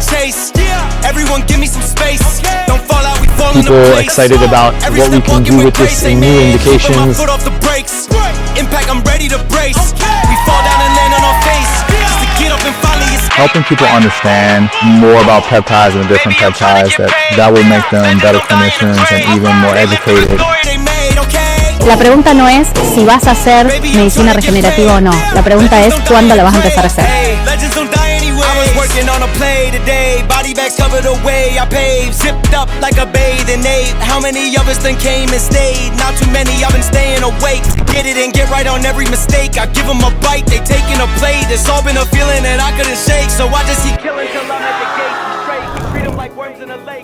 chase. Everyone give me some space. Don't fall out, we fall into People place. excited about what we can do with this in new indications. Foot off the brakes. Impact, I'm ready to brace. We fall down and land on our face. Just to get up and finally escape. Helping people understand more about peptides and the different peptides, that will make them better clinicians and even more educated. La pregunta no es si vas a hacer medicina regenerativa o no. La pregunta es cuándo la vas a empezar a hacer. Working on a play today, body bags covered away. I paved, zipped up like a bathing ape. How many of us then came and stayed? Not too many, I've been staying awake. Get it and get right on every mistake. I give them a bite, they taking a plate. It's all been a feeling that I couldn't shake. So I just keep killing till I'm at the gate. Straight, treat them like worms in a lake.